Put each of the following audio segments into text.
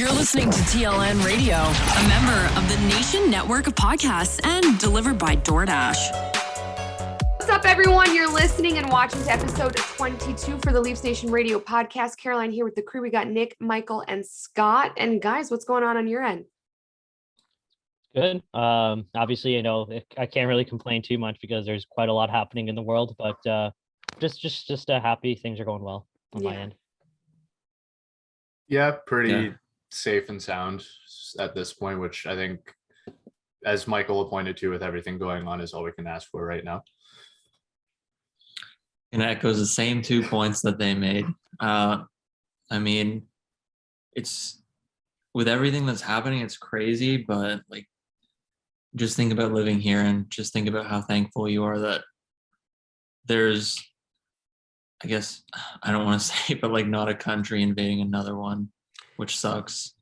You're listening to TLN Radio, a member of the Nation Network of Podcasts and delivered by DoorDash. What's up, everyone? You're listening and watching to episode 22 for the Leafs Nation Radio Podcast. Caroline here with the crew. We got Nick, Michael, and Scott. And guys, what's going on your end? Good. Obviously, I can't really complain too much because there's quite a lot happening in the world, but just happy things are going well on my end. Yeah, pretty safe and sound at this point, which I think, as Michael pointed to, with everything going on, is all we can ask for right now. And that echoes the same 2 points that they made. I mean, it's with everything that's happening, it's crazy, but like, just think about living here and just think about how thankful you are that there's, I guess, I don't want to say, but like not a country invading another one, which sucks.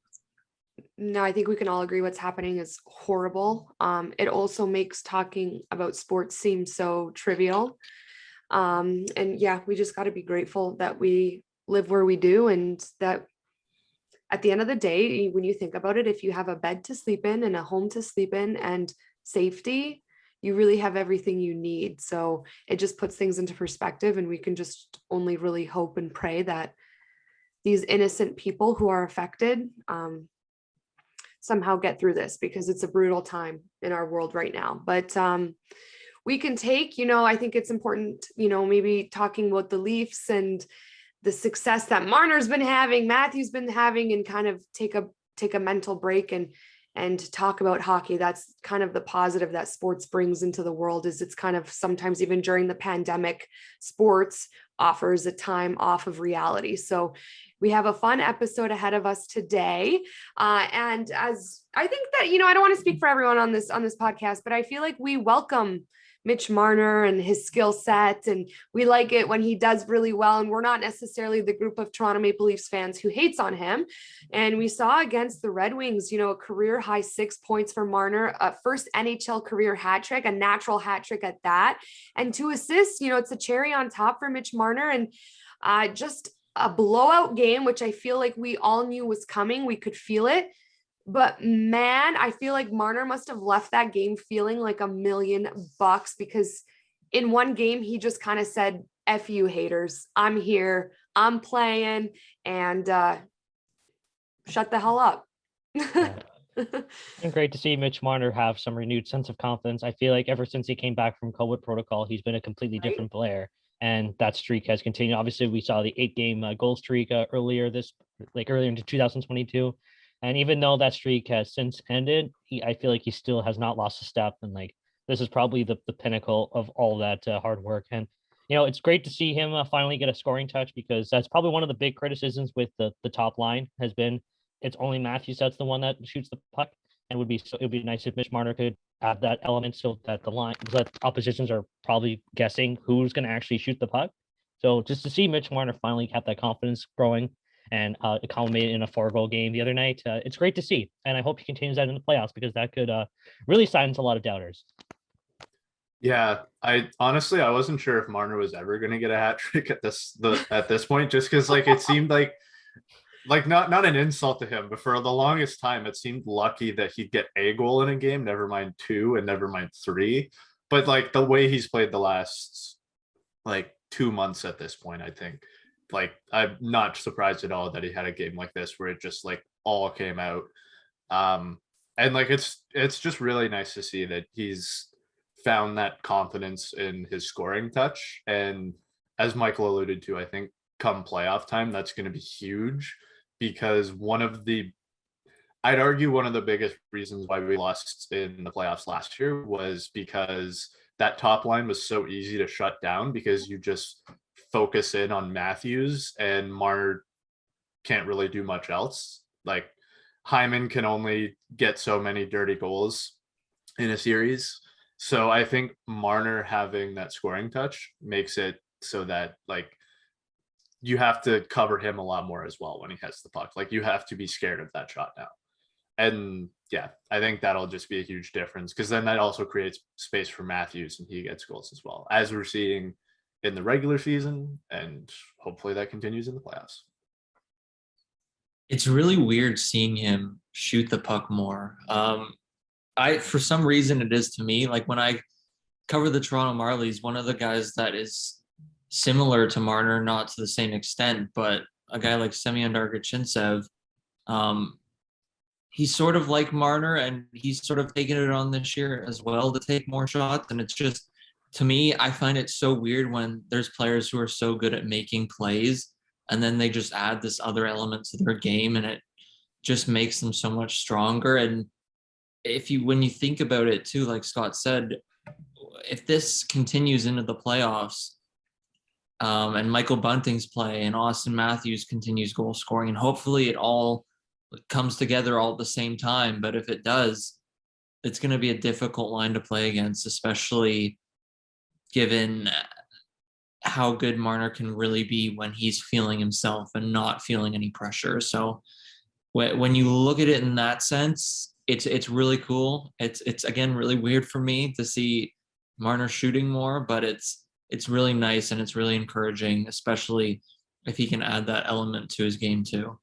No, I think we can all agree what's happening is horrible. It also makes talking about sports seem so trivial. And yeah, we just got to be grateful that we live where we do, and that at the end of the day, when you think about it, if you have a bed to sleep in and a home to sleep in and safety, you really have everything you need. So it just puts things into perspective, and we can just only really hope and pray that these innocent people who are affected somehow get through this, because it's a brutal time in our world right now. But we can take, I think it's important, maybe talking about the Leafs and the success that Marner's been having, Matthew's been having, and kind of take a mental break and talk about hockey. That's kind of the positive that sports brings into the world, is it's kind of sometimes, even during the pandemic, sports offers a time off of reality. So we have a fun episode ahead of us today. And as I think that, I don't want to speak for everyone on this podcast, but I feel like we welcome Mitch Marner and his skill set, and we like it when he does really well. And we're not necessarily the group of Toronto Maple Leafs fans who hates on him. And we saw against the Red Wings, a career high 6 points for Marner, a first NHL career hat trick, a natural hat trick at that, and 2 assists. It's a cherry on top for Mitch Marner, and just a blowout game, which I feel like we all knew was coming. We could feel it. But man, I feel like Marner must have left that game feeling like $1 million, because in one game, he just kind of said, F you haters, I'm here, I'm playing, and shut the hell up. And great to see Mitch Marner have some renewed sense of confidence. I feel like ever since he came back from COVID protocol, he's been a completely different player. And that streak has continued. Obviously, we saw the 8-game goal streak earlier into 2022. And even though that streak has since ended, I feel like he still has not lost a step. And this is probably the pinnacle of all that hard work. And, it's great to see him finally get a scoring touch, because that's probably one of the big criticisms with the top line has been it's only Matthews that's the one that shoots the puck. And it would be nice if Mitch Marner could add that element, so that that oppositions are probably guessing who's going to actually shoot the puck. So just to see Mitch Marner finally have that confidence growing, and it culminated in a 4-goal game the other night. It's great to see, and I hope he continues that in the playoffs, because that could really silence a lot of doubters. Yeah, I wasn't sure if Marner was ever going to get a hat trick at this point, just because it seemed like not an insult to him, but for the longest time it seemed lucky that he'd get a goal in a game, never mind 2 and never mind 3. But the way he's played the last 2 months at this point, I think. I'm not surprised at all that he had a game like this where it just all came out. And it's just really nice to see that he's found that confidence in his scoring touch. And as Michael alluded to, I think come playoff time, that's going to be huge, because I'd argue one of the biggest reasons why we lost in the playoffs last year was because that top line was so easy to shut down, because you just focus in on Matthews, and Marner can't really do much else. Hyman can only get so many dirty goals in a series. So I think Marner having that scoring touch makes it so that you have to cover him a lot more as well when he has the puck. You have to be scared of that shot now. And yeah, I think that'll just be a huge difference, because then that also creates space for Matthews, and he gets goals as well, as we're seeing in the regular season, and hopefully that continues in the playoffs. It's really weird seeing him shoot the puck more. For some reason it is to me, like when I cover the Toronto Marlies, one of the guys that is similar to Marner, not to the same extent, but a guy like Semyon Dargachintsev, he's sort of like Marner, and he's sort of taken it on this year as well to take more shots. And it's just, to me, I find it so weird when there's players who are so good at making plays and then they just add this other element to their game, and it just makes them so much stronger. And when you think about it too, like Scott said, if this continues into the playoffs, and Michael Bunting's play and Auston Matthews continues goal scoring, and hopefully it all comes together all at the same time. But if it does, it's going to be a difficult line to play against, especially given how good Marner can really be when he's feeling himself and not feeling any pressure. So when you look at it in that sense, it's really cool. It's again really weird for me to see Marner shooting more, but it's really nice and it's really encouraging, especially if he can add that element to his game too.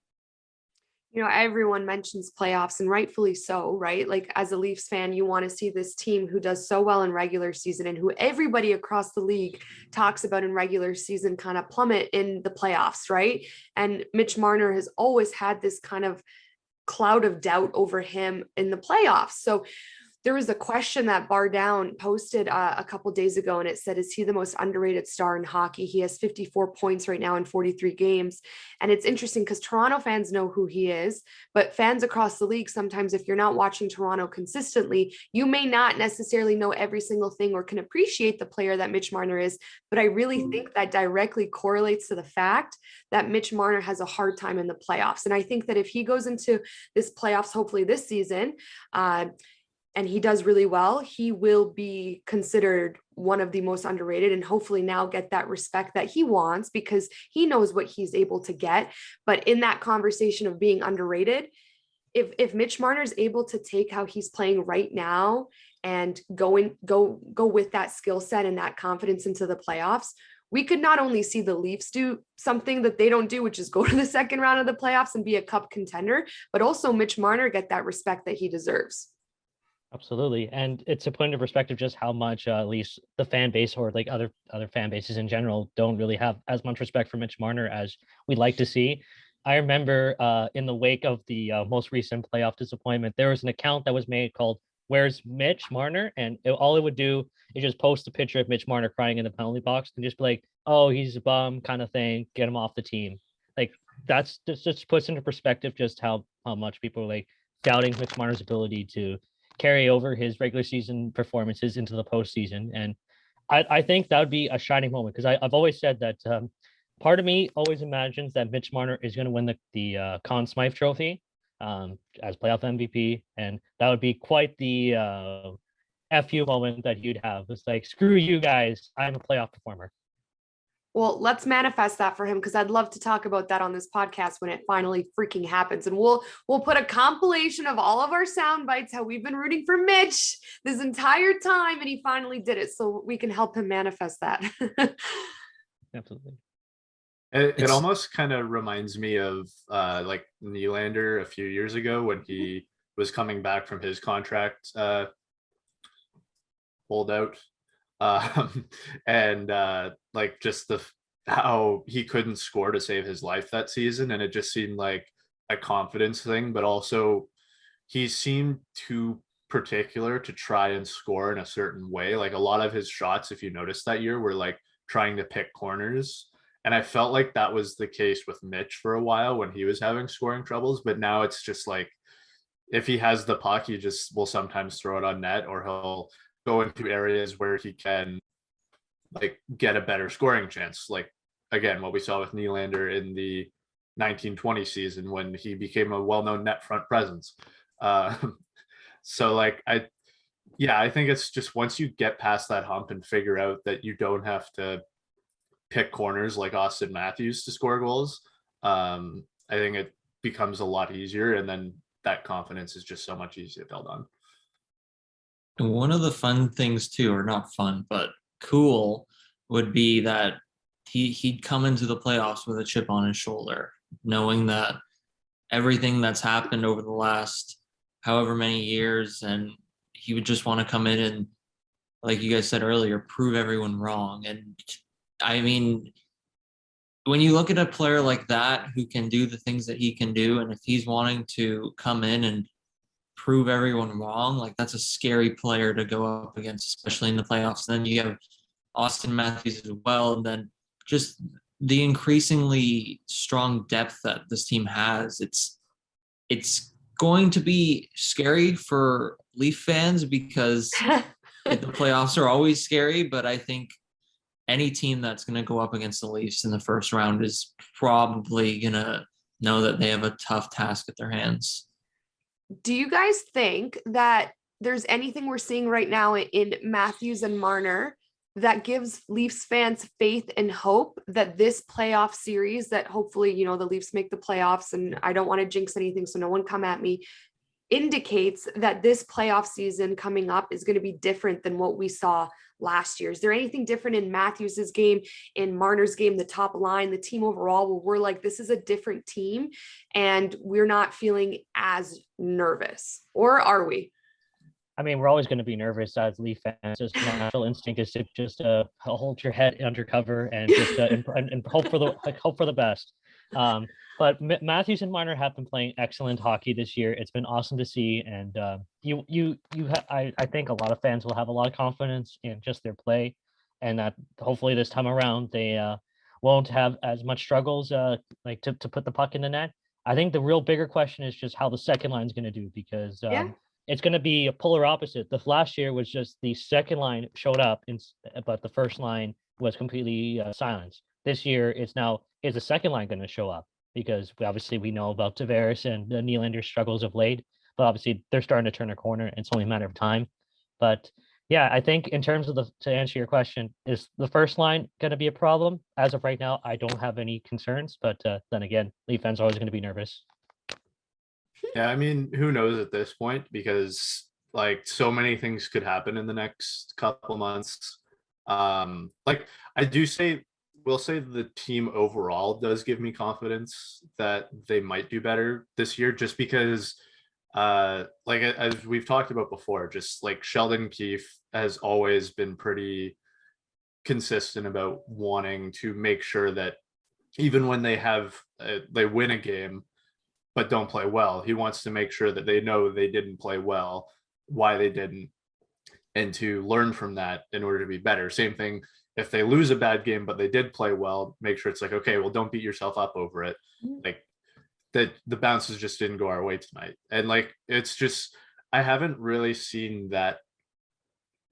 You know, everyone mentions playoffs, and rightfully so, right? Like, as a Leafs fan, you want to see this team who does so well in regular season and who everybody across the league talks about in regular season kind of plummet in the playoffs, right? And Mitch Marner has always had this kind of cloud of doubt over him in the playoffs. So there was a question that Bar Down posted a couple days ago, and it said, is he the most underrated star in hockey? He has 54 points right now in 43 games. And it's interesting because Toronto fans know who he is, but fans across the league, sometimes if you're not watching Toronto consistently, you may not necessarily know every single thing or can appreciate the player that Mitch Marner is. But I really think that directly correlates to the fact that Mitch Marner has a hard time in the playoffs. And I think that if he goes into this playoffs, hopefully this season, and he does really well, he will be considered one of the most underrated, and hopefully now get that respect that he wants because he knows what he's able to get. But in that conversation of being underrated, if Mitch Marner is able to take how he's playing right now and go with that skill set and that confidence into the playoffs, we could not only see the Leafs do something that they don't do, which is go to the second round of the playoffs and be a cup contender, but also Mitch Marner get that respect that he deserves. Absolutely. And it's to put into perspective just how much at least the fan base or like other fan bases in general don't really have as much respect for Mitch Marner as we'd like to see. I remember in the wake of the most recent playoff disappointment, there was an account that was made called Where's Mitch Marner? And all it would do is just post a picture of Mitch Marner crying in the penalty box and just be like, oh, he's a bum kind of thing. Get him off the team. Like that's just puts into perspective just how much people are like doubting Mitch Marner's ability to carry over his regular season performances into the postseason. And I think that would be a shining moment because I've always said that part of me always imagines that Mitch Marner is going to win the Conn Smythe Trophy as playoff MVP. And that would be quite the FU moment that you'd have. It's like, screw you guys, I'm a playoff performer. Well, let's manifest that for him because I'd love to talk about that on this podcast when it finally freaking happens. And we'll put a compilation of all of our sound bites, how we've been rooting for Mitch this entire time, and he finally did it. So we can help him manifest that. Absolutely. It almost kind of reminds me of like Nylander a few years ago when he was coming back from his contract holdout. And like just how he couldn't score to save his life that season, and it just seemed like a confidence thing, but also he seemed too particular to try and score in a certain way. Like a lot of his shots, if you noticed that year, were like trying to pick corners, and I felt like that was the case with Mitch for a while when he was having scoring troubles. But now it's just like if he has the puck, he just will sometimes throw it on net, or he'll go into areas where he can like get a better scoring chance. Like again, what we saw with Nylander in the 1920 season when he became a well-known net front presence. So like, I think it's just once you get past that hump and figure out that you don't have to pick corners like Auston Matthews to score goals, I think it becomes a lot easier. And then that confidence is just so much easier to build on. And one of the fun things too, or not fun, but cool, would be that he'd come into the playoffs with a chip on his shoulder, knowing that everything that's happened over the last however many years, and he would just want to come in and, like you guys said earlier, prove everyone wrong. And I mean, when you look at a player like that who can do the things that he can do, and if he's wanting to come in and prove everyone wrong, like that's a scary player to go up against, especially in the playoffs. And then you have Auston Matthews as well, and then just the increasingly strong depth that this team has. It's going to be scary for Leaf fans because the playoffs are always scary, but I think any team that's going to go up against the Leafs in the first round is probably going to know that they have a tough task at their hands. Do you guys think that there's anything we're seeing right now in Matthews and Marner that gives Leafs fans faith and hope that this playoff series, that hopefully, you know, the Leafs make the playoffs, and I don't want to jinx anything, so no one come at me, indicates that this playoff season coming up is going to be different than what we saw last year? Is there anything different in Matthews's game, in Marner's game, the top line, the team overall, where we're like, this is a different team and we're not feeling as nervous? Or are we? I mean, we're always going to be nervous as Leaf fans. Just natural instinct is to just hold your head under cover and just and hope for the best. But Matthews and Marner have been playing excellent hockey this year. It's been awesome to see, and I think a lot of fans will have a lot of confidence in just their play, and that hopefully this time around they won't have as much struggles like to put the puck in the net. I think the real bigger question is just how the second line is going to do, because it's going to be a polar opposite. The last year was just the second line showed up, but the first line was completely silenced. This year, is the second line going to show up? Because obviously we know about Tavares and the Nylander's struggles of late, but obviously they're starting to turn a corner, and it's only a matter of time. But yeah, I think in terms of to answer your question, is the first line going to be a problem? As of right now, I don't have any concerns, but then again, Leaf fans are always going to be nervous. Yeah, I mean, who knows at this point, because like so many things could happen in the next couple months. Like we'll say the team overall does give me confidence that they might do better this year, just because like as we've talked about before, just like Sheldon Keefe has always been pretty consistent about wanting to make sure that even when they win a game but don't play well, he wants to make sure that they know they didn't play well, why they didn't, and to learn from that in order to be better. Same thing if they lose a bad game but they did play well, make sure it's like, okay, well, don't beat yourself up over it. Like that the bounces just didn't go our way tonight. And like, it's just, I haven't really seen that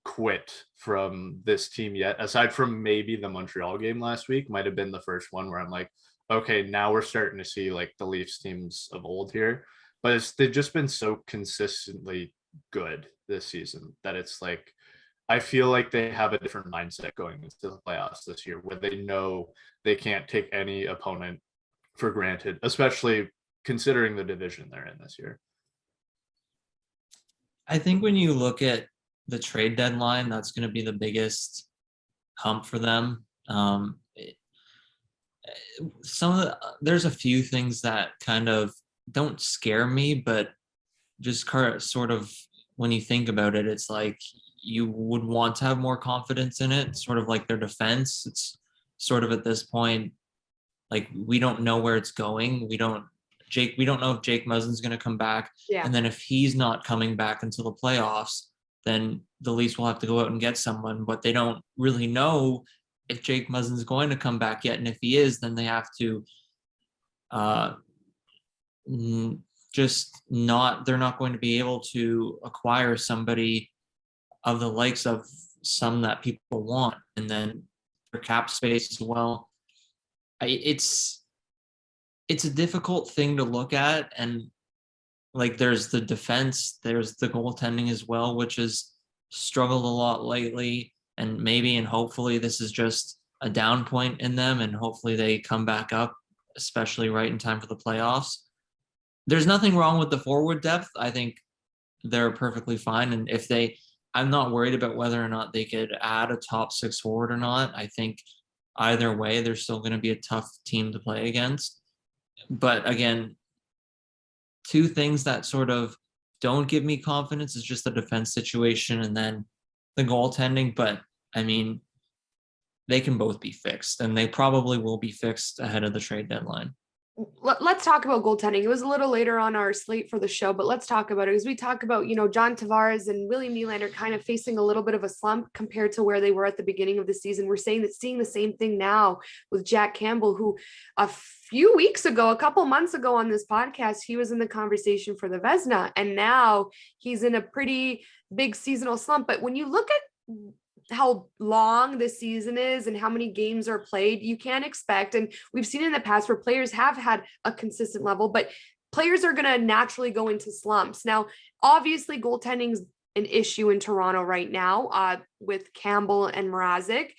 quit from this team yet, aside from maybe the Montreal game last week might have been the first one where I'm like, okay, now we're starting to see like the Leafs teams of old here. But they've just been so consistently good this season that it's like, I feel like they have a different mindset going into the playoffs this year, where they know they can't take any opponent for granted, especially considering the division they're in this year. I think when you look at the trade deadline, that's going to be the biggest hump for them. There's a few things that kind of don't scare me, but just sort of when you think about it, it's like you would want to have more confidence in it, sort of like their defense. It's sort of at this point, like we don't know where it's going. We don't know if Jake Muzzin's going to come back. Yeah. And then if he's not coming back until the playoffs, then the Leafs will have to go out and get someone, but they don't really know if Jake Muzzin's going to come back yet. And if he is, then they have to they're not going to be able to acquire somebody of the likes of some that people want. And then for cap space as well. It's a difficult thing to look at. And like, there's the defense, there's the goaltending as well, which has struggled a lot lately. And maybe and hopefully this is just a down point in them, and hopefully they come back up, especially right in time for the playoffs. There's nothing wrong with the forward depth. I think they're perfectly fine. And I'm not worried about whether or not they could add a top six forward or not. I think either way, they're still going to be a tough team to play against. But again, two things that sort of don't give me confidence is just the defense situation and then the goaltending. But I mean, they can both be fixed, and they probably will be fixed ahead of the trade deadline. Let's talk about goaltending. It was a little later on our slate for the show, but let's talk about it as we talk about, John Tavares and William Nylander kind of facing a little bit of a slump compared to where they were at the beginning of the season. We're seeing the same thing now with Jack Campbell, who a couple months ago on this podcast, he was in the conversation for the Vezina, and now he's in a pretty big seasonal slump. But when you look at how long this season is and how many games are played, you can't expect, and we've seen in the past where players have had a consistent level, but players are going to naturally go into slumps. Now, obviously goaltending's an issue in Toronto right now with Campbell and Mrazek.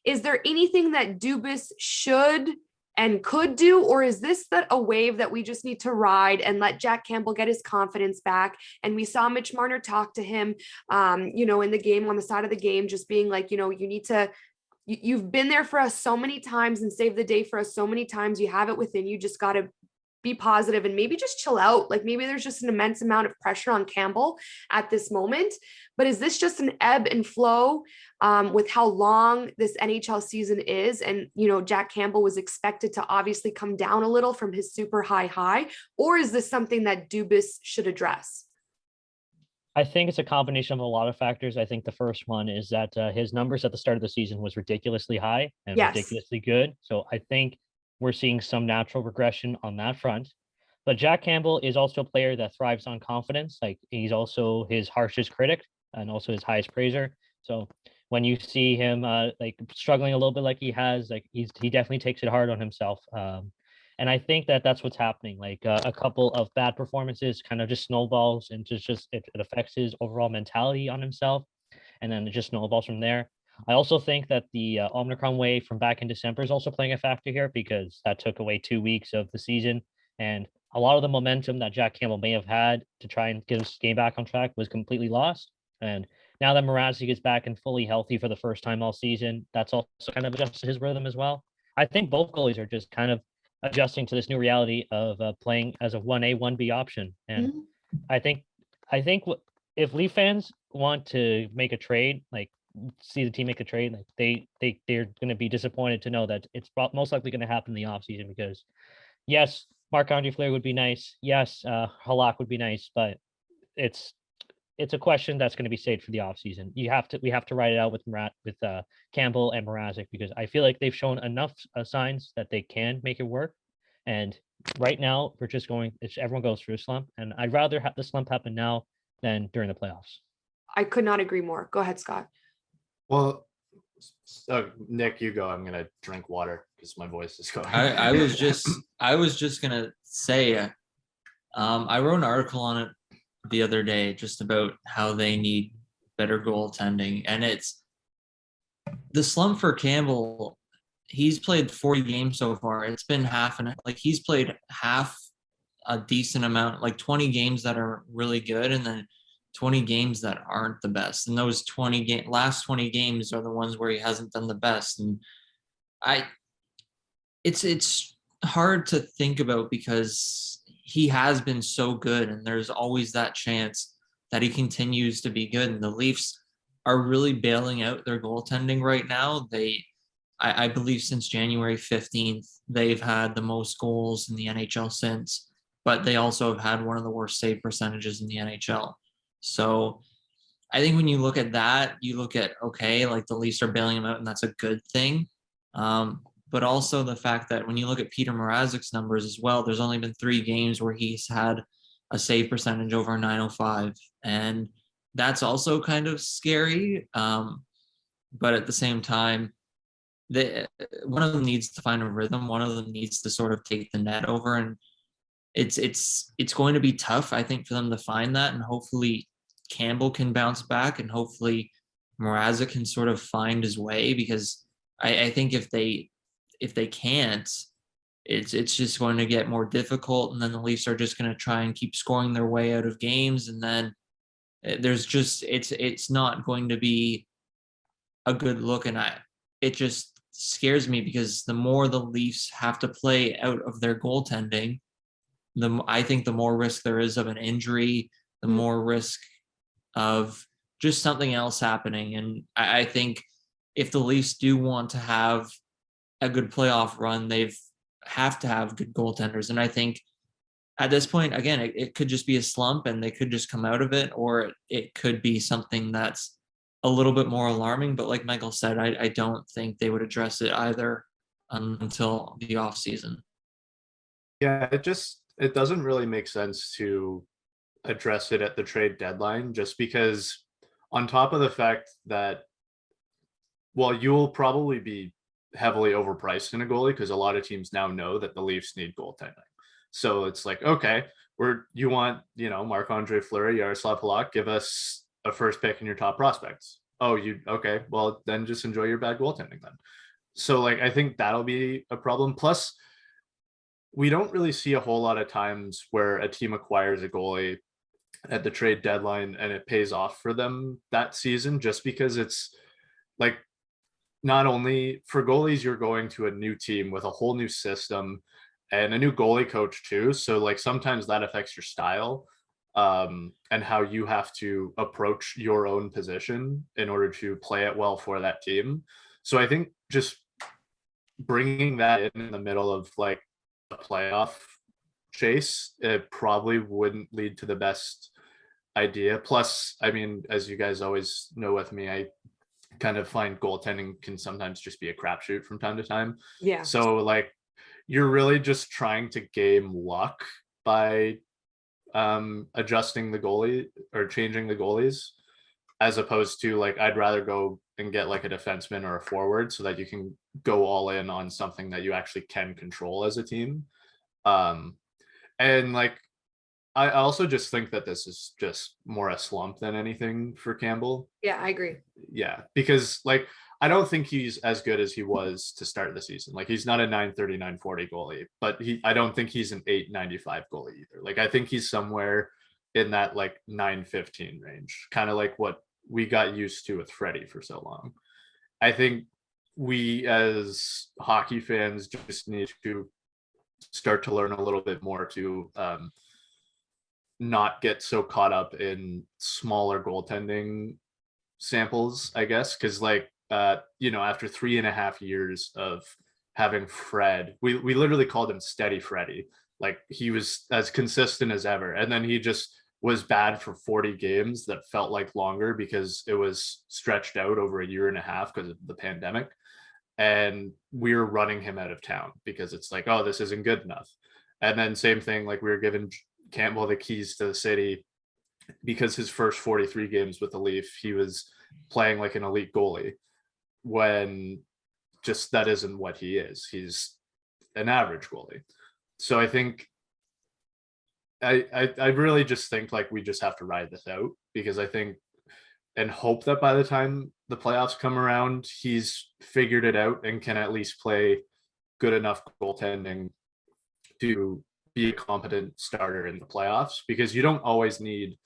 Is there anything that Dubas should and could do, or is this a wave that we just need to ride and let Jack Campbell get his confidence back? And we saw Mitch Marner talk to him, in the game, on the side of the game, just being like, you've been there for us so many times and saved the day for us so many times. You have it within you. Just got to be positive and maybe just chill out. Like maybe there's just an immense amount of pressure on Campbell at this moment, but is this just an ebb and flow with how long this NHL season is? And, Jack Campbell was expected to obviously come down a little from his super high, or is this something that Dubas should address? I think it's a combination of a lot of factors. I think the first one is that his numbers at the start of the season was ridiculously high and ridiculously good. So I think we're seeing some natural regression on that front. But Jack Campbell is also a player that thrives on confidence. Like he's also his harshest critic and also his highest praiser. So when you see him struggling a little bit like he has, he definitely takes it hard on himself. And I think that's what's happening. Like a couple of bad performances kind of just snowballs and it affects his overall mentality on himself. And then it just snowballs from there. I also think that the Omicron wave from back in December is also playing a factor here because that took away 2 weeks of the season. And a lot of the momentum that Jack Campbell may have had to try and get his game back on track was completely lost. And now that Mrazek is back and fully healthy for the first time all season, that's also kind of adjusted his rhythm as well. I think both goalies are just kind of adjusting to this new reality of playing as a 1A, 1B option. And I think if Leaf fans want to make a trade, see the team make a trade, they're going to be disappointed to know that it's most likely going to happen in the offseason because yes, Marc-Andre Fleury would be nice. Yes, Halak would be nice, but it's a question that's going to be saved for the offseason. We have to write it out with Campbell and Mrazek because I feel like they've shown enough signs that they can make it work. And right now we're just everyone goes through a slump, and I'd rather have the slump happen now than during the playoffs. I could not agree more. Go ahead, Scott. Well, Nick, you go. I'm gonna drink water because my voice is going. I was just gonna say, I wrote an article on it the other day just about how they need better goaltending, and it's the slump for Campbell. He's played 40 games so far. It's been he's played half a decent amount, 20 games that are really good, and then 20 games that aren't the best. And those last 20 games are the ones where he hasn't done the best. And it's hard to think about because he has been so good, and there's always that chance that he continues to be good. And the Leafs are really bailing out their goaltending right now. I believe since January 15th, they've had the most goals in the NHL since, but they also have had one of the worst save percentages in the NHL. So I think when you look at that, you look at, the Leafs are bailing him out, and that's a good thing. But also the fact that when you look at Petr Mrazek's numbers as well, there's only been 3 games where he's had a save percentage over 905. And that's also kind of scary. But at the same time, one of them needs to find a rhythm. One of them needs to sort of take the net over, and it's going to be tough, I think, for them to find that. And hopefully Campbell can bounce back, and hopefully Mrazek can sort of find his way, because I think if they can't, it's just going to get more difficult. And then the Leafs are just going to try and keep scoring their way out of games. And then it's not going to be a good look. And it just scares me, because the more the Leafs have to play out of their goaltending, I think the more risk there is of an injury, the more risk of just something else happening. And I think if the Leafs do want to have a good playoff run, have to have good goaltenders. And I think at this point, again, it could just be a slump and they could just come out of it, or it could be something that's a little bit more alarming. But like Michael said, I don't think they would address it either until the off season. Yeah, it doesn't really make sense to address it at the trade deadline, just because on top of the fact that, well, you'll probably be heavily overpriced in a goalie because a lot of teams now know that the Leafs need goaltending. So it's like, okay, you want, Marc-Andre Fleury, Yaroslav Halak, give us a first pick in your top prospects. Oh, okay, well then just enjoy your bad goaltending then. So like, I think that'll be a problem. Plus, we don't really see a whole lot of times where a team acquires a goalie at the trade deadline and it pays off for them that season, just because it's like, not only for goalies, you're going to a new team with a whole new system and a new goalie coach too. So like sometimes that affects your style and how you have to approach your own position in order to play it well for that team. So I think just bringing that in the middle of like a playoff chase, it probably wouldn't lead to the best idea. Plus, I mean, as you guys always know with me, I kind of find goaltending can sometimes just be a crapshoot from time to time. Yeah. So like, you're really just trying to game luck by adjusting the goalie or changing the goalies, as opposed to like, I'd rather go and get like a defenseman or a forward so that you can go all in on something that you actually can control as a team. And like, I also just think that this is just more a slump than anything for Campbell. Yeah, I agree. Yeah, because like, I don't think he's as good as he was to start the season. Like, he's not a 930, 940 goalie, but I don't think he's an 895 goalie either. Like, I think he's somewhere in that like 915 range, kind of like what we got used to with Freddie for so long. I think we as hockey fans just need to start to learn a little bit more to not get so caught up in smaller goaltending samples, I guess. Because like, after 3.5 years of having Fred, we literally called him Steady Freddy. Like, he was as consistent as ever. And then he just was bad for 40 games that felt like longer because it was stretched out over 1.5 years because of the pandemic. And we were running him out of town because it's like, oh, this isn't good enough. And then same thing, like, we were giving Campbell the keys to the city because his first 43 games with the Leaf, he was playing like an elite goalie, when just that isn't what he is. He's an average goalie. So I think I really just think like we just have to ride this out, because I think and hope that by the time the playoffs come around, he's figured it out and can at least play good enough goaltending to be a competent starter in the playoffs, because you don't always need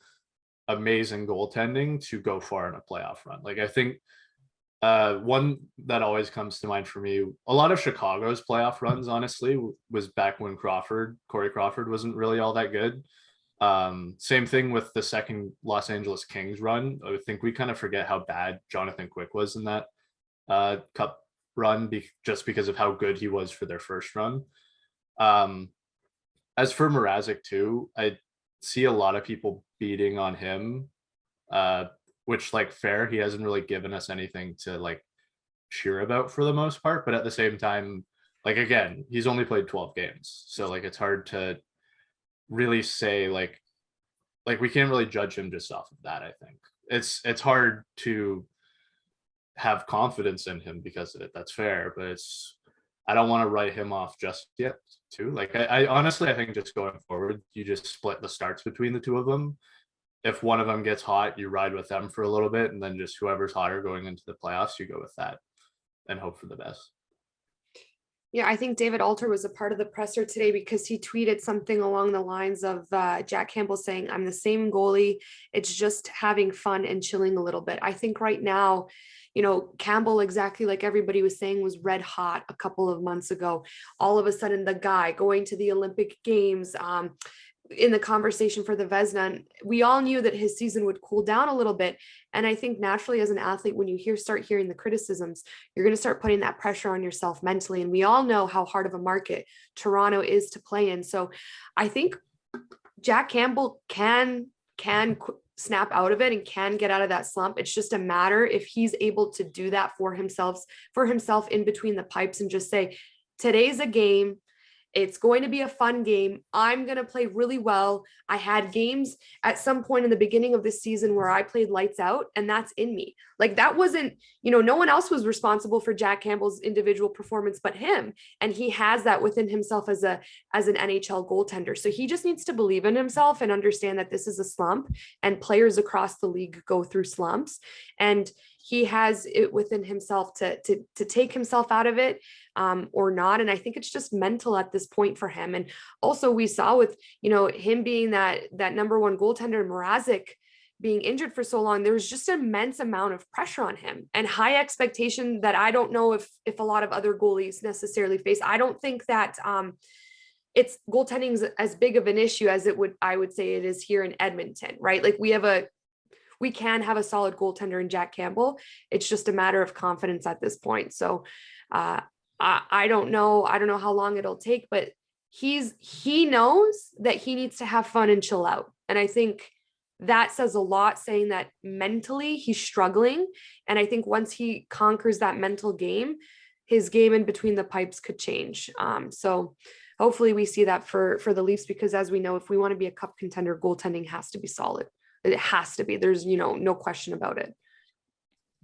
amazing goaltending to go far in a playoff run. Like, I think one that always comes to mind for me, a lot of Chicago's playoff runs, honestly, was back when Corey Crawford wasn't really all that good. Same thing with the second Los Angeles Kings run. I think we kind of forget how bad Jonathan Quick was in that cup run, just because of how good he was for their first run. As for Mrazek too, I see a lot of people beating on him, which, like, fair. He hasn't really given us anything to like cheer about for the most part, but at the same time, like, again, he's only played 12 games, so like it's hard to really say like we can't really judge him just off of that. I think it's hard to have confidence in him because of it. That's fair, but I don't want to write him off just yet too. Like, I honestly, I think just going forward, you just split the starts between the two of them. If one of them gets hot, you ride with them for a little bit, and then just whoever's hotter going into the playoffs, you go with that and hope for the best. Yeah, I think David Alter was a part of the presser today because he tweeted something along the lines of Jack Campbell saying, "I'm the same goalie. It's just having fun and chilling a little bit." I think right now Campbell, exactly like everybody was saying, was red hot a couple of months ago. All of a sudden, the guy going to the Olympic Games, in the conversation for the Vezina, we all knew that his season would cool down a little bit. And I think naturally as an athlete, when you start hearing the criticisms, you're going to start putting that pressure on yourself mentally. And we all know how hard of a market Toronto is to play in. So I think Jack Campbell can snap out of it and can get out of that slump. It's just a matter if he's able to do that for himself in between the pipes and just say, today's a game. It's going to be a fun game. I'm going to play really well. I had games at some point in the beginning of this season where I played lights out, and that's in me. Like, that wasn't, no one else was responsible for Jack Campbell's individual performance but him. And he has that within himself as an NHL goaltender. So he just needs to believe in himself and understand that this is a slump, and players across the league go through slumps. And he has it within himself to take himself out of it, or not. And I think it's just mental at this point for him. And also we saw with, him being that number one goaltender, Mrazek being injured for so long, there was just an immense amount of pressure on him and high expectation that I don't know if a lot of other goalies necessarily face. I don't think that, it's goaltending is as big of an issue as I would say it is here in Edmonton, right? Like, we can have a solid goaltender in Jack Campbell. It's just a matter of confidence at this point. So I don't know how long it'll take, but he knows that he needs to have fun and chill out. And I think that says a lot, saying that mentally he's struggling. And I think once he conquers that mental game, his game in between the pipes could change. So hopefully we see that for the Leafs, because as we know, if we want to be a cup contender, goaltending has to be solid. It has to be. There's, no question about it.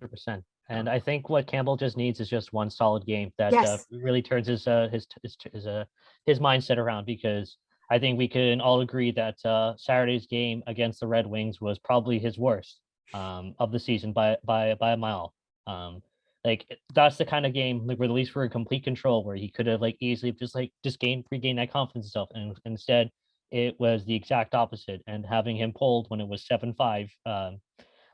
100%. And I think what Campbell just needs is just one solid game that really turns his mindset around, because I think we can all agree that Saturday's game against the Red Wings was probably his worst of the season by a mile. That's the kind of game where the Leafs were in complete control, where he could have easily just regain that confidence himself, and instead it was the exact opposite. And having him pulled when it was 7-5,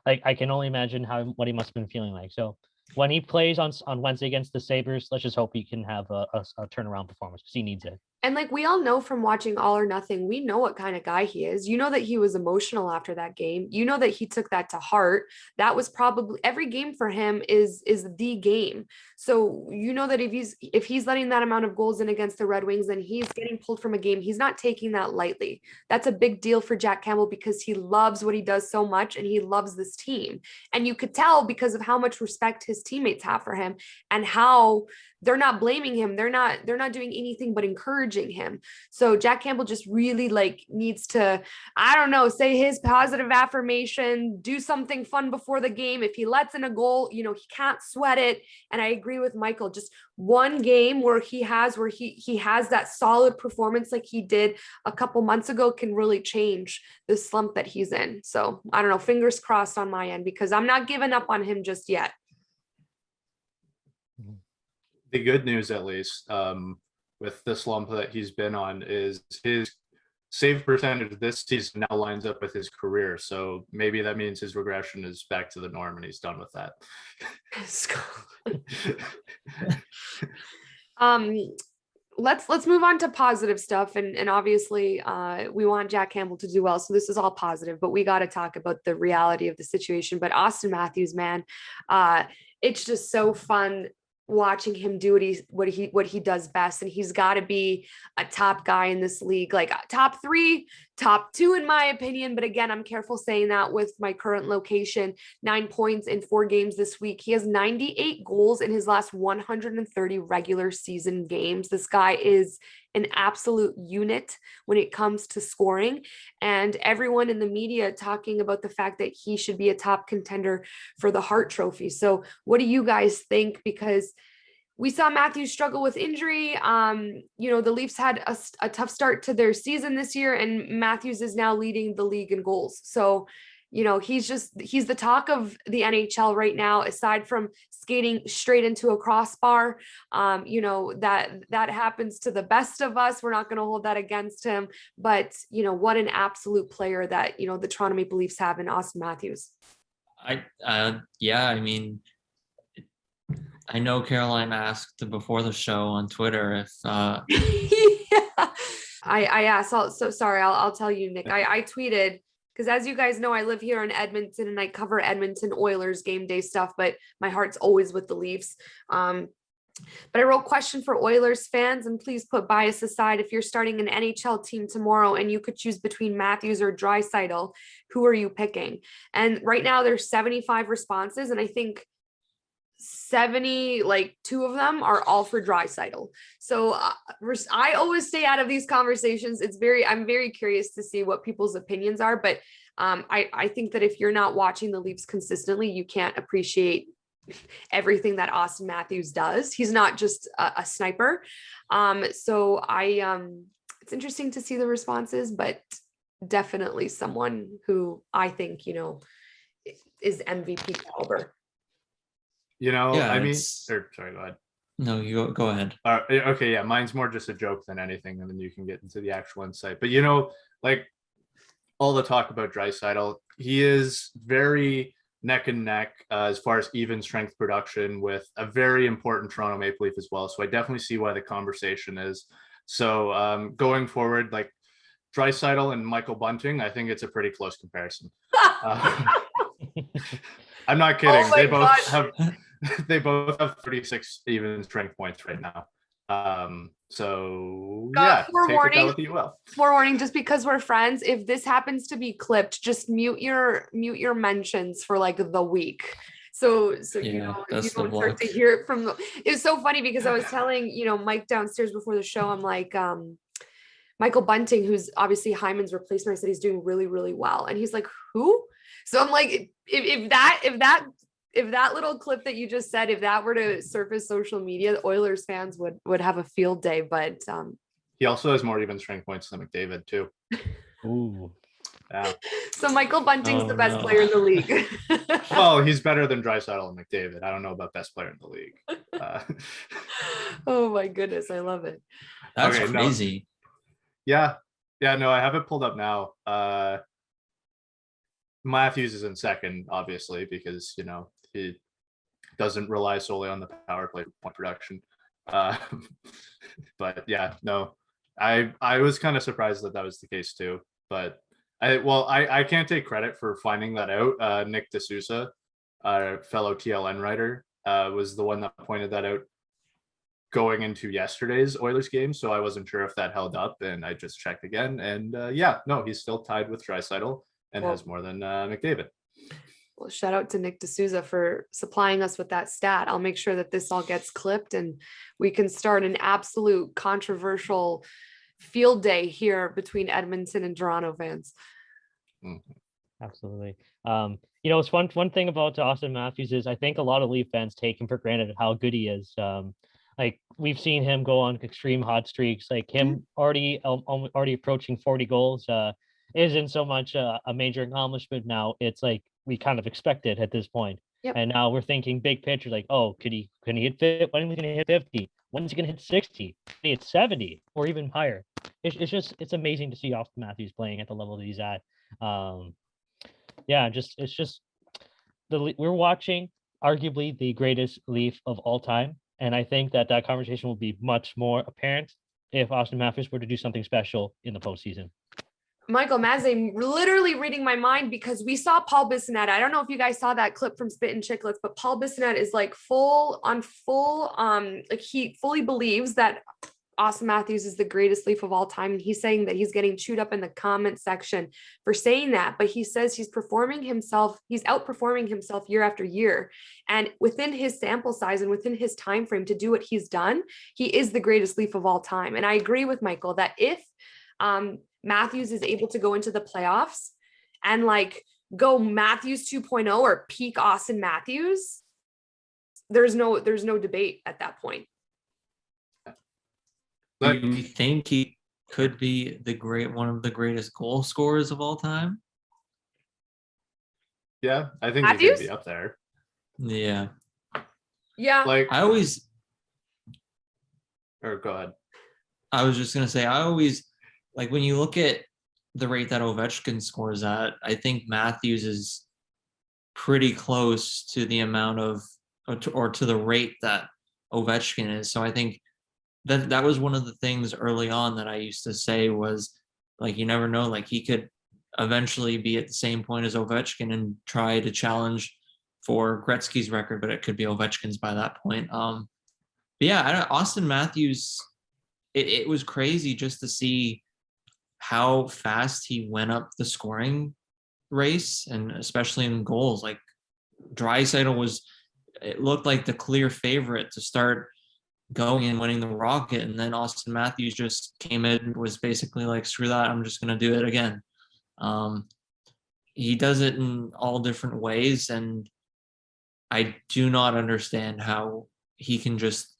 I can only imagine what he must have been feeling like. So when he plays on Wednesday against the Sabres, let's just hope he can have a turnaround performance, because he needs it. And we all know from watching All or Nothing, we know what kind of guy he is. That he was emotional after that game. That he took that to heart. That was probably, every game for him is the game. So that if he's letting that amount of goals in against the Red Wings, then he's getting pulled from a game. He's not taking that lightly. That's a big deal for Jack Campbell, because he loves what he does so much, and he loves this team. And you could tell because of how much respect his teammates have for him, and how they're not blaming him. They're not doing anything but encouraging him. So Jack Campbell just really needs to, say his positive affirmation, do something fun before the game. If he lets in a goal, he can't sweat it. And I agree with Michael, just one game where he has that solid performance like he did a couple months ago can really change the slump that he's in. So I don't know, fingers crossed on my end, because I'm not giving up on him just yet. The good news, at least, with the slump that he's been on, is his save percentage this season now lines up with his career. So maybe that means his regression is back to the norm and he's done with that. Let's move on to positive stuff. And obviously we want Jack Campbell to do well. So this is all positive, but we got to talk about the reality of the situation. But Auston Matthews, man, it's just so fun watching him do what he does best. And he's got to be a top guy in this league, top 3, top 2 in my opinion. But again, I'm careful saying that with my current location. 9 points in 4 games this week. He has 98 goals in his last 130 regular season games. This guy is an absolute unit when it comes to scoring, and everyone in the media talking about the fact that he should be a top contender for the Hart Trophy. So what do you guys think? Because we saw Matthews struggle with injury. The Leafs had a tough start to their season this year, and Matthews is now leading the league in goals. So he's the talk of the NHL right now, aside from skating straight into a crossbar. That happens to the best of us. We're not going to hold that against him, but what an absolute player that, the Toronto Maple Leafs have in Auston Matthews. I know Caroline asked before the show on Twitter if Yeah. I asked. I'll tell you, Nick. I tweeted, because as you guys know, I live here in Edmonton and I cover Edmonton Oilers game day stuff, but my heart's always with the Leafs. But I wrote, question for Oilers fans, and please put bias aside. If you're starting an NHL team tomorrow and you could choose between Matthews or Draisaitl, who are you picking? And right now there's 75 responses, and I think 70, like 2 of them are all for Draisaitl. So I always stay out of these conversations. I'm very curious to see what people's opinions are, but I think that if you're not watching the Leafs consistently, you can't appreciate everything that Auston Matthews does. He's not just a sniper. So it's interesting to see the responses, but definitely someone who I think, is MVP caliber. I mean, sorry, go ahead. No, you go ahead. Okay, yeah, mine's more just a joke than anything, and then you can get into the actual insight. But like all the talk about Draisaitl, he is very neck and neck as far as even strength production with a very important Toronto Maple Leaf as well. So I definitely see why the conversation is. So going forward, like Draisaitl and Michael Bunting, I think it's a pretty close comparison. I'm not kidding. They both have 36 even strength points right now. So yeah, take it that with you well. Forewarning, just because we're friends, if this happens to be clipped, just mute your mentions for like the week. So you don't start to hear it from it's so funny because I was telling, Mike downstairs before the show, I'm like, Michael Bunting, who's obviously Hyman's replacement, I said he's doing really, really well. And he's like, who? So I'm like, if that little clip that you just said, if that were to surface social media, the Oilers fans would have a field day. But he also has more even strength points than McDavid too. Ooh. Yeah. So Michael Bunting's the best player in the league. Well, he's better than Draisaitl and McDavid. I don't know about best player in the league. Oh my goodness, I love it. That's crazy. No. Yeah. No, I have it pulled up now. Matthews is in second, obviously, because he doesn't rely solely on the power play point production. But yeah, no, I was kind of surprised that was the case too. But I can't take credit for finding that out. Nick D'Souza, fellow TLN writer, was the one that pointed that out going into yesterday's Oilers game. So I wasn't sure if that held up, and I just checked again. And he's still tied with Draisaitl and has more than McDavid. Well, shout out to Nick D'Souza for supplying us with that stat. I'll make sure that this all gets clipped and we can start an absolute controversial field day here between Edmonton and Toronto fans. Absolutely. It's one thing about Auston Matthews is I think a lot of Leaf fans take him for granted how good he is. Like we've seen him go on extreme hot streaks, like him already approaching 40 goals isn't so much a major accomplishment now. It's like we kind of expected at this point. Yep. And now we're thinking big picture, like, oh, can he hit 50? When is he going to hit 50? When's he going to hit 60? Can he hit 70 or even higher? It's amazing to see Auston Matthews playing at the level that he's at. We're watching arguably the greatest Leaf of all time. And I think that conversation will be much more apparent if Auston Matthews were to do something special in the postseason. Michael Mrazek literally reading my mind because we saw Paul Bissonnette. I don't know if you guys saw that clip from Spit and Chicklets, but Paul Bissonnette is like he fully believes that Auston Matthews is the greatest Leaf of all time. And he's saying that he's getting chewed up in the comment section for saying that, but he says he's outperforming himself year after year. And within his sample size and within his time frame to do what he's done, he is the greatest Leaf of all time. And I agree with Michael that if Matthews is able to go into the playoffs and like go Matthews 2.0 or peak Auston Matthews, there's no debate at that point. Do you think he could be one of the greatest goal scorers of all time? Yeah, I think he could be up there. Yeah. Yeah. Like go ahead. I was just gonna say, I always like when you look at the rate that Ovechkin scores at, I think Matthews is pretty close to the amount of or to the rate that Ovechkin is. So I think that was one of the things early on that I used to say was, like, you never know, like he could eventually be at the same point as Ovechkin and try to challenge for Gretzky's record, but it could be Ovechkin's by that point. But yeah, Auston Matthews, it was crazy just to see how fast he went up the scoring race, and especially in goals. Like Draisaitl it looked like the clear favorite to start going and winning the Rocket, and then Auston Matthews just came in and was basically like, screw that, I'm just going to do it again. He does it in all different ways, and I do not understand how he can just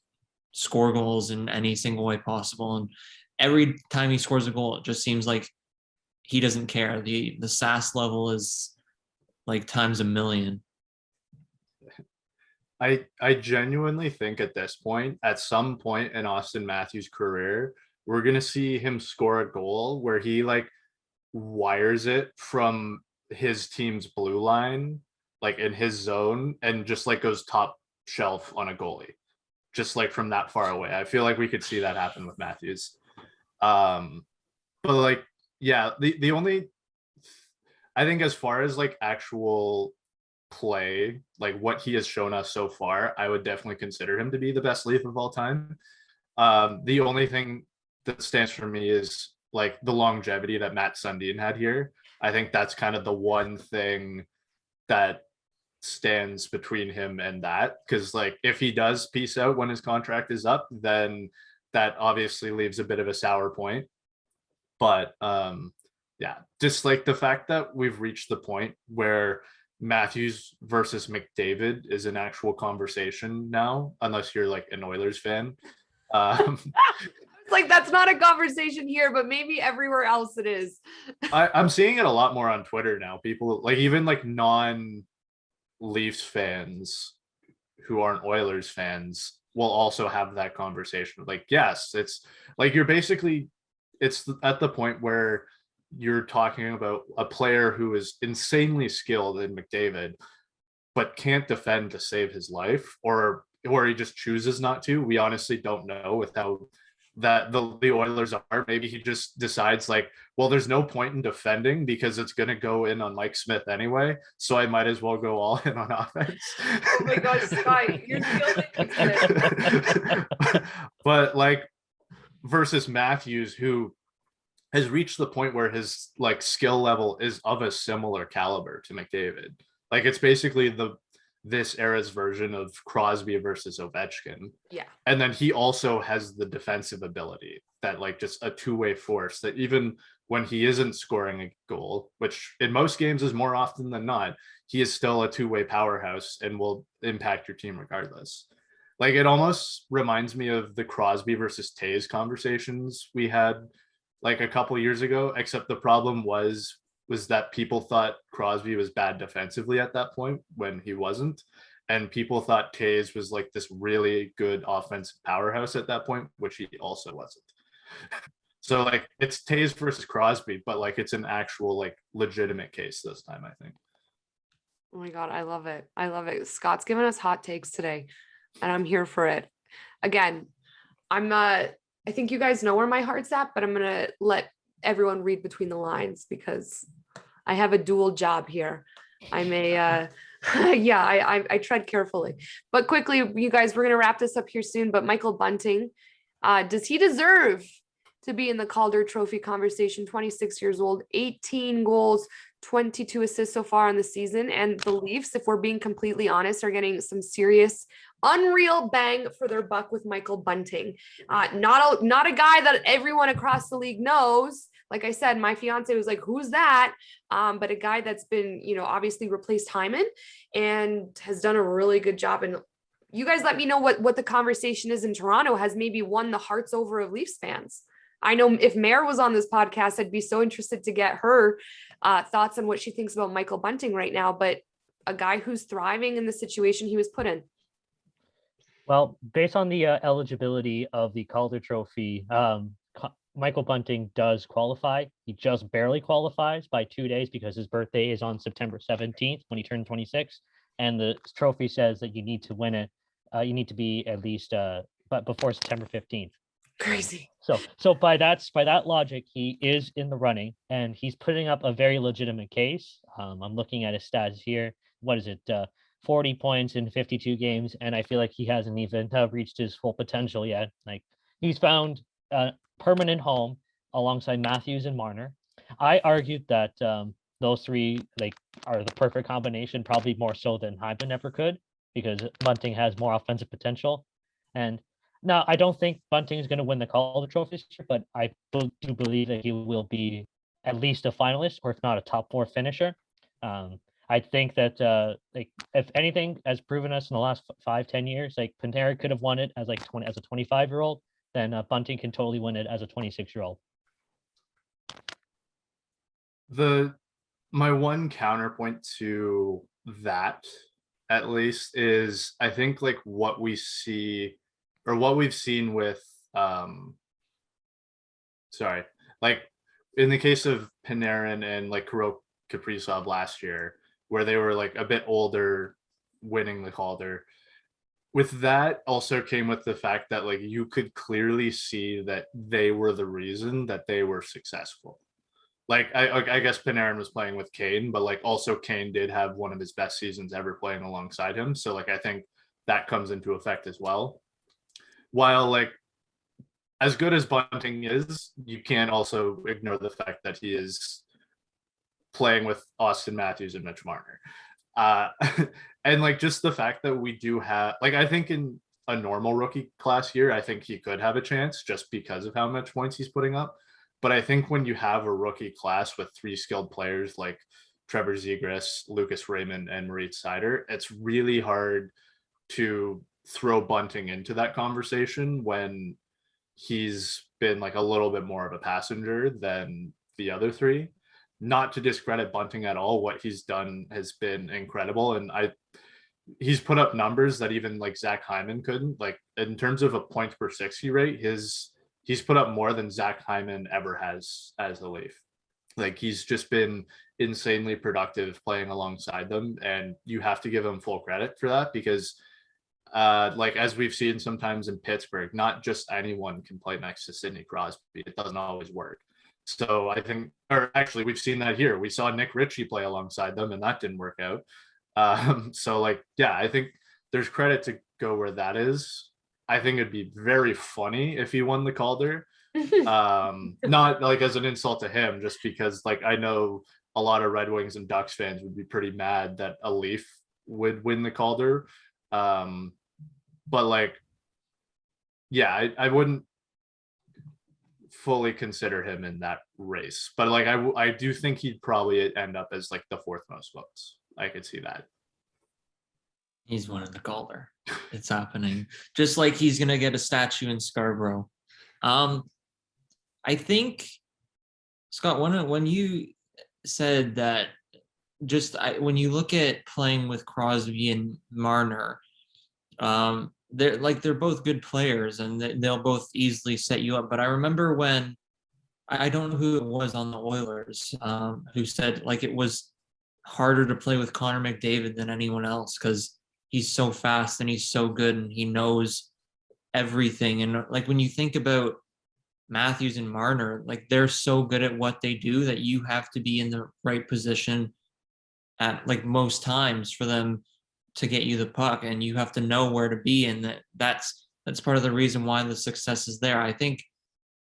score goals in any single way possible. And every time he scores a goal, it just seems like he doesn't care. The sass level is like times a million. I genuinely think at this point, at some point in Auston Matthews' career, we're gonna see him score a goal where he like wires it from his team's blue line, like in his zone, and just like goes top shelf on a goalie, just like from that far away. I feel like we could see that happen with Matthews. But like, yeah, the only, I think as far as like actual play, like what he has shown us so far, I would definitely consider him to be the best Leaf of all time. The only thing that stands for me is like the longevity that Matt Sundin had here. I think that's kind of the one thing that stands between him and that, because like if he does peace out when his contract is up, then that obviously leaves a bit of a sour point. But yeah, just like the fact that we've reached the point where Matthews versus McDavid is an actual conversation now, unless you're like an Oilers fan. It's like, that's not a conversation here, but maybe everywhere else it is. I'm seeing it a lot more on Twitter now. People like, even like non-Leafs fans who aren't Oilers fans will also have that conversation. Like, yes, it's like it's at the point where you're talking about a player who is insanely skilled in McDavid, but can't defend to save his life, or he just chooses not to. We honestly don't know with how that the Oilers are. Maybe he just decides like, well, there's no point in defending because it's going to go in on Mike Smith anyway, so I might as well go all in on offense. Oh my God, Scott, you're killing me. But like versus Matthews, who has reached the point where his like skill level is of a similar caliber to McDavid. Like it's basically this era's version of Crosby versus Ovechkin. Yeah. And then he also has the defensive ability, that like just a two-way force that even when he isn't scoring a goal, which in most games is more often than not, he is still a two-way powerhouse and will impact your team regardless. Like it almost reminds me of the Crosby versus Taves conversations we had like a couple years ago, except the problem was that people thought Crosby was bad defensively at that point when he wasn't. And people thought Taves was like this really good offensive powerhouse at that point, which he also wasn't. So like it's Taves versus Crosby, but like it's an actual like legitimate case this time, I think. Oh my God, I love it. I love it. Scott's giving us hot takes today, and I'm here for it. Again, I think you guys know where my heart's at, but I'm going to let everyone read between the lines because I have a dual job here. I'm a, I tread carefully, but quickly, you guys, we're going to wrap this up here soon, but Michael Bunting, does he deserve to be in the Calder Trophy conversation? 26 years old, 18 goals, 22 assists so far on the season. And the Leafs, if we're being completely honest, are getting some serious, unreal bang for their buck with Michael Bunting. Not a guy that everyone across the league knows. Like I said, my fiance was like, who's that? But a guy that's been, obviously replaced Hyman and has done a really good job. And you guys let me know what the conversation is in Toronto, has maybe won the hearts over of Leafs fans. I know if Mare was on this podcast, I'd be so interested to get her thoughts on what she thinks about Michael Bunting right now, but a guy who's thriving in the situation he was put in. Well, based on the eligibility of the Calder Trophy, Michael Bunting does qualify. He just barely qualifies by 2 days because his birthday is on September 17th when he turned 26. and the trophy says that you need to win it. You need to be at least but before September 15th. Crazy. So by that logic, he is in the running, and he's putting up a very legitimate case. I'm looking at his stats here. What is it? 40 points in 52 games, and I feel like he hasn't even reached his full potential yet. Like, he's found a permanent home alongside Matthews and Marner. I argued that those three are the perfect combination, probably more so than Hyman ever could, because Bunting has more offensive potential. And now I don't think Bunting is going to win the Calder Trophy this year, but I do believe that he will be at least a finalist, or if not a top 4 finisher. I think that if anything has proven us in the last 5-10 years, like Petr could have won it as a 25-year-old, then Bunting can totally win it as a 26-year-old. My one counterpoint to that, at least, is I think like what we see, or what we've seen with like in the case of Panarin and like Kaprizov last year, where they were like a bit older winning the Calder. With that also came with the fact that like you could clearly see that they were the reason that they were successful. Like I guess Panarin was playing with Kane, but like also Kane did have one of his best seasons ever playing alongside him. So like I think that comes into effect as well. While like as good as Bunting is, you can't also ignore the fact that he is playing with Auston Matthews and Mitch Marner. And like just the fact that we do have, like, I think in a normal rookie class year, I think he could have a chance just because of how much points he's putting up. But I think when you have a rookie class with 3 skilled players like Trevor Zegras, Lucas Raymond, and Moritz Seider, it's really hard to throw Bunting into that conversation when he's been like a little bit more of a passenger than the other 3. Not to discredit Bunting at all. What he's done has been incredible. And he's put up numbers that even like Zach Hyman couldn't. Like in terms of a points per 60 rate, he's put up more than Zach Hyman ever has as a Leaf. Like he's just been insanely productive playing alongside them. And you have to give him full credit for that, because like as we've seen sometimes in Pittsburgh, not just anyone can play next to Sidney Crosby. It doesn't always work. So I think, or actually we've seen that here. We saw Nick Ritchie play alongside them and that didn't work out. So like, yeah, I think there's credit to go where that is. I think it'd be very funny if he won the Calder. Not like as an insult to him, just because like I know a lot of Red Wings and Ducks fans would be pretty mad that a Leaf would win the Calder. But like, yeah, I wouldn't fully consider him in that race, but like I do think he'd probably end up as like the 4th most votes. I could see that. He's winning the Calder. It's happening. Just like he's gonna get a statue in Scarborough. I think, Scott, when you said that, when you look at playing with Crosby and Marner, they're both good players and they'll both easily set you up. But I remember when, I don't know who it was on the Oilers, who said like it was harder to play with Connor McDavid than anyone else because he's so fast and he's so good and he knows everything. And like when you think about Matthews and Marner, like they're so good at what they do that you have to be in the right position at like most times for them to get you the puck, and you have to know where to be. And that's part of the reason why the success is there. I think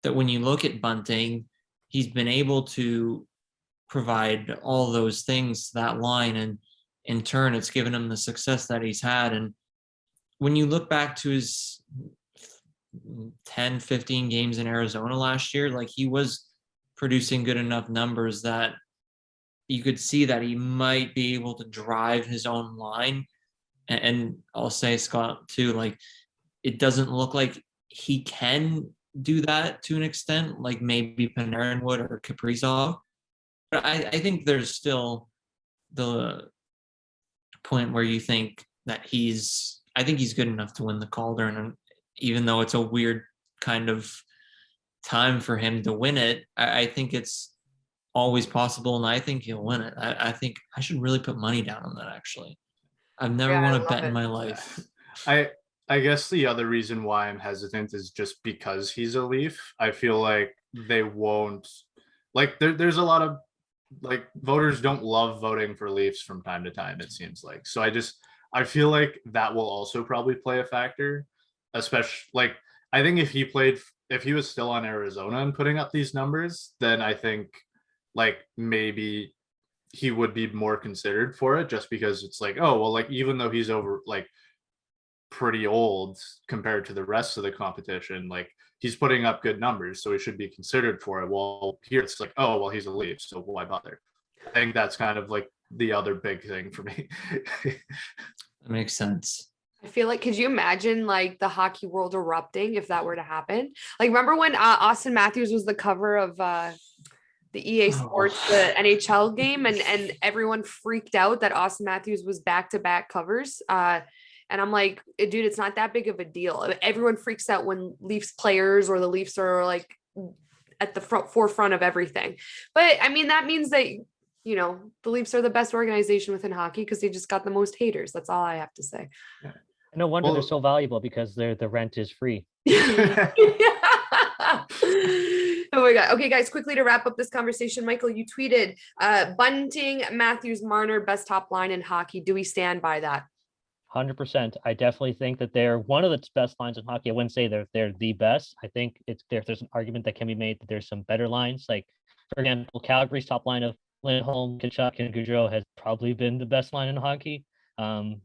that when you look at Bunting, he's been able to provide all those things to that line, and in turn it's given him the success that he's had. And when you look back to his 10-15 games in Arizona last year, like he was producing good enough numbers that you could see that he might be able to drive his own line. And I'll say, Scott, too, like it doesn't look like he can do that to an extent, like maybe Panarin would or Kaprizov. But I think there's still the point where you think that I think he's good enough to win the Calder. And even though it's a weird kind of time for him to win it, I think it's always possible, and I think he'll win it. I think I should really put money down on that, actually. I've never Yeah, I won a love bet it. in my life. I guess the other reason why I'm hesitant is just because he's a Leaf. I feel like they won't like there's a lot of like voters don't love voting for Leafs from time to time, it seems like. So I feel like that will also probably play a factor, especially like I think if he was still on Arizona and putting up these numbers, then I think like maybe he would be more considered for it just because it's like, oh, well, like even though he's over like pretty old compared to the rest of the competition, like he's putting up good numbers, so he should be considered for it. Well, here it's like, oh, well, he's a Leaf, so why bother? I think that's kind of like the other big thing for me. That makes sense. I feel like, could you imagine like the hockey world erupting if that were to happen? Like, remember when Auston Matthews was the cover of the EA Sports, the NHL game, and everyone freaked out that Auston Matthews was back-to-back covers. And I'm like, dude, it's not that big of a deal. Everyone freaks out when Leafs players or the Leafs are like at the forefront of everything. But I mean, that means that, you know, the Leafs are the best organization within hockey because they just got the most haters. That's all I have to say. No wonder they're so valuable, because the rent is free. Oh my God. Okay, guys, quickly to wrap up this conversation, Michael, you tweeted Bunting, Matthews, Marner, best top line in hockey. Do we stand by that? 100%. I definitely think that they're one of the best lines in hockey. I wouldn't say they're the best. I think there's an argument that can be made that there's some better lines. Like, for example, Calgary's top line of Lindholm, Tkachuk, and Gaudreau has probably been the best line in hockey.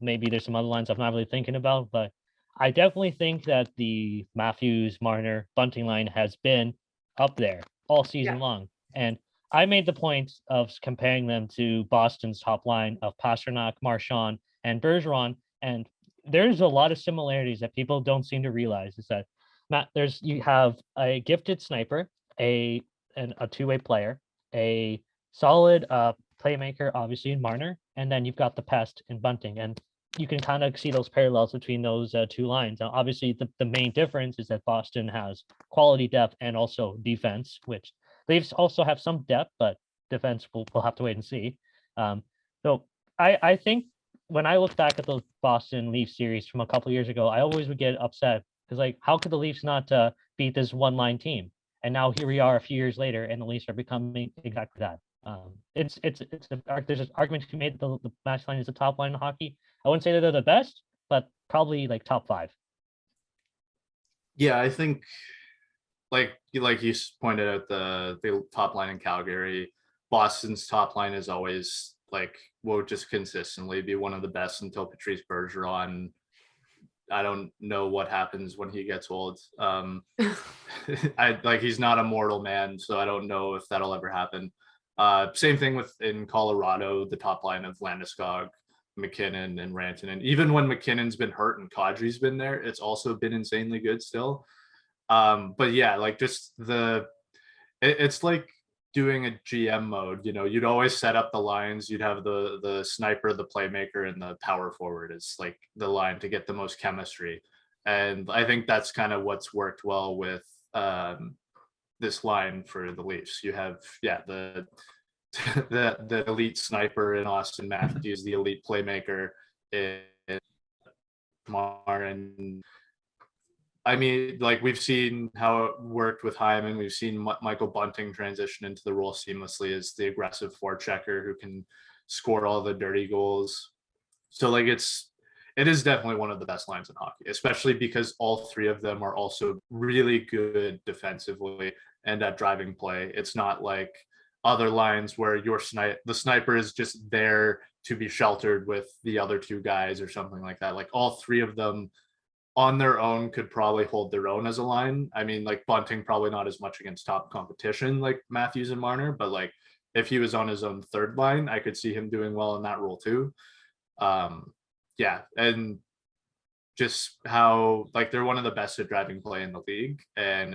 Maybe there's some other lines I'm not really thinking about, but I definitely think that the Matthews, Marner, Bunting line has been up there all season long. And I made the point of comparing them to Boston's top line of Pastrnak, Marchand, and Bergeron. And there's a lot of similarities that people don't seem to realize. Is that you have a gifted sniper, a two-way player, a solid playmaker, obviously in Marner, and then you've got the pest in Bunting. And you can kind of see those parallels between those two lines. Now, obviously, the main difference is that Boston has quality depth and also defense, which Leafs also have some depth, but defense we'll have to wait and see. So I think when I look back at the Boston Leafs series from a couple of years ago, I always would get upset because, like, how could the Leafs not beat this one-line team? And now here we are a few years later, and the Leafs are becoming exactly that. There's an argument to be made that the match line is the top line in hockey. I wouldn't say that they're the best, but probably like top 5. Yeah, I think like you pointed out the top line in Calgary, Boston's top line is always like will just consistently be one of the best until Patrice Bergeron. I don't know what happens when he gets old. He's not a mortal man, so I don't know if that'll ever happen. Same thing in Colorado, the top line of Landeskog, McKinnon, and Rantanen. Even when McKinnon's been hurt and Kadri's been there, it's also been insanely good still. But yeah, like just it's like doing a GM mode. You know, you'd always set up the lines. You'd have the sniper, the playmaker, and the power forward is like the line to get the most chemistry. And I think that's kind of what's worked well with this line for the Leafs. You have the elite sniper in Auston Matthews, the elite playmaker in Marner. And I mean, like we've seen how it worked with Hyman. We've seen Michael Bunting transition into the role seamlessly as the aggressive forechecker who can score all the dirty goals. So like it is definitely one of the best lines in hockey, especially because all three of them are also really good defensively and at driving play. It's not like other lines where the sniper is just there to be sheltered with the other two guys or something like that. Like all three of them on their own could probably hold their own as a line. I mean, like Bunting probably not as much against top competition like Matthews and Marner, but like if he was on his own third line, I could see him doing well in that role too. And just how like they're one of the best at driving play in the league, and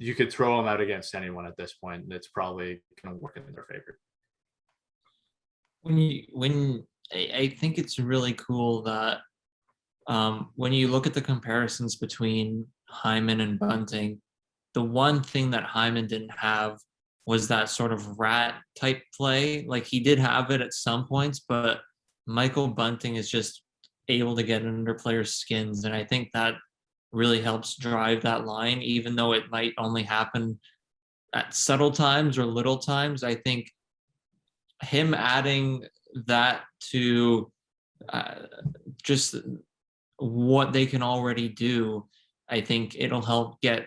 you could throw them out against anyone at this point, and it's probably going to work in their favor. When I think it's really cool that when you look at the comparisons between Hyman and Bunting, the one thing that Hyman didn't have was that sort of rat type play. Like he did have it at some points, but Michael Bunting is just able to get under players' skins. And I think that really helps drive that line, even though it might only happen at subtle times or little times. I think him adding that to just what they can already do, I think it'll help get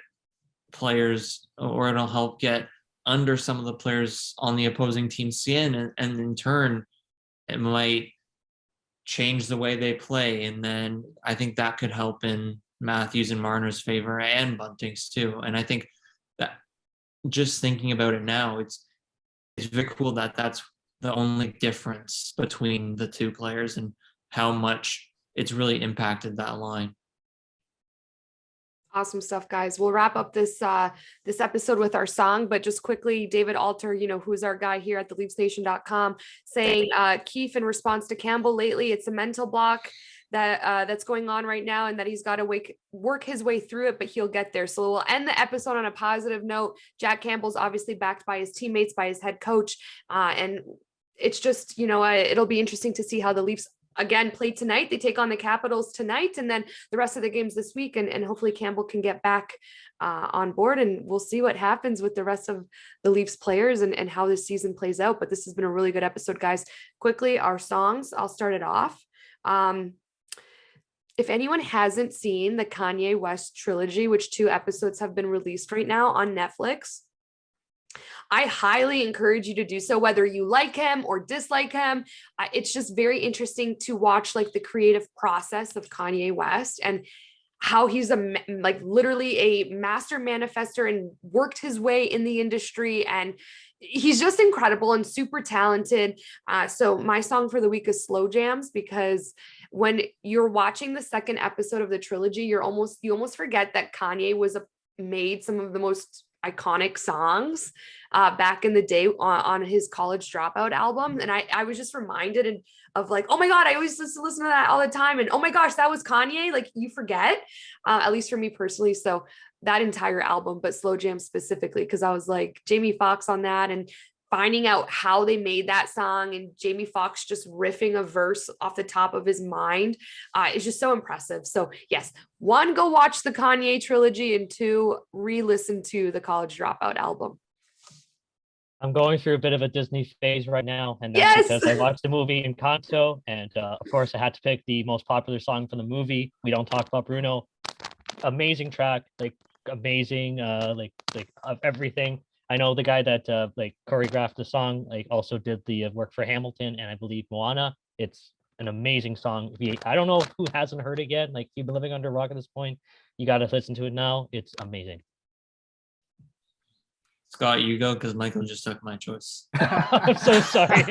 players, or it'll help get under some of the players on the opposing team's skin, and in turn it might change the way they play. And then I think that could help in Matthews and Marner's favor, and Bunting's too. And I think that, just thinking about it now, it's very cool that that's the only difference between the two players and how much it's really impacted that line. Awesome stuff, guys. We'll wrap up this episode with our song, but just quickly, David Alter, who's our guy here at theleafsnation.com, saying Keefe, in response to Campbell lately, it's a mental block that's going on right now, and that he's got to work his way through it, but he'll get there. So we'll end the episode on a positive note. Jack Campbell's obviously backed by his teammates, by his head coach, and it's just, it'll be interesting to see how the Leafs again play tonight. They take on the Capitals tonight, and then the rest of the games this week, and hopefully Campbell can get back on board, and we'll see what happens with the rest of the Leafs players and how this season plays out. But this has been a really good episode, guys. Quickly, our songs, I'll start it off. If anyone hasn't seen the Kanye West trilogy, which 2 episodes have been released right now on Netflix, I highly encourage you to do so, whether you like him or dislike him. It's just very interesting to watch like the creative process of Kanye West and how he's literally a master manifester and worked his way in the industry. And he's just incredible and super talented. So my song for the week is Slow Jams, because when you're watching the second episode of the trilogy, you almost forget that Kanye made some of the most iconic songs back in the day on his College Dropout album. And I was just reminded of like, oh my God, I always used to listen to that all the time. And oh my gosh, that was Kanye. Like, you forget, at least for me personally. So that entire album, but Slow Jam specifically, because I was like Jamie Foxx on that, and finding out how they made that song, and Jamie Foxx just riffing a verse off the top of his mind is just so impressive. So yes, 1, go watch the Kanye trilogy, and 2, re-listen to the College Dropout album. I'm going through a bit of a Disney phase right now, and that's because I watched the movie Encanto, and of course I had to pick the most popular song from the movie, We Don't Talk About Bruno. Amazing track, like amazing, like of everything. I know the guy that choreographed the song, also did the work for Hamilton and I believe Moana. It's an amazing song. I don't know who hasn't heard it yet. Like, if you've been living under a rock at this point, you got to listen to it now. It's amazing. Scott, you go, because Michael just took my choice. I'm so sorry.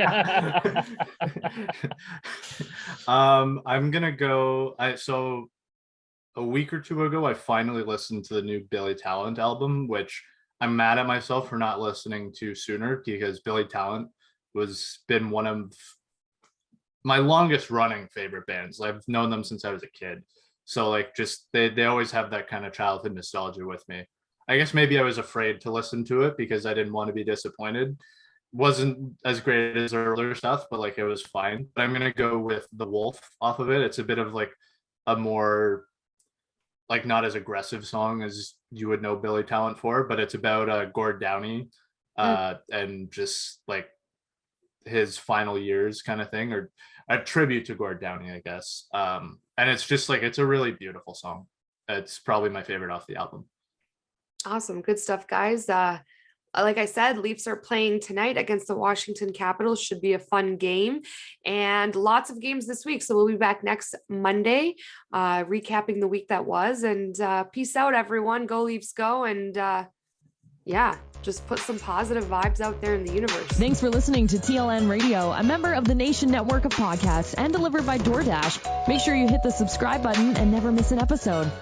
I'm gonna go. So a week or 2 ago, I finally listened to the new Billy Talent album, which I'm mad at myself for not listening to sooner, because Billy Talent been one of my longest running favorite bands. I've known them since I was a kid. So like, just they always have that kind of childhood nostalgia with me. I guess maybe I was afraid to listen to it because I didn't want to be disappointed. Wasn't as great as earlier stuff, but like, it was fine. But I'm gonna go with The Wolf off of it. It's a bit of like a more like not as aggressive song as you would know Billy Talent for, but it's about Gord Downie and just like his final years kind of thing, or a tribute to Gord Downie, I guess. And it's just like, it's a really beautiful song. It's probably my favorite off the album. Awesome. Good stuff, guys. Like I said, Leafs are playing tonight against the Washington Capitals. Should be a fun game, and lots of games this week. So we'll be back next Monday, recapping the week that was. And peace out, everyone. Go Leafs, go. And just put some positive vibes out there in the universe. Thanks for listening to TLN Radio, a member of the Nation Network of Podcasts and delivered by DoorDash. Make sure you hit the subscribe button and never miss an episode.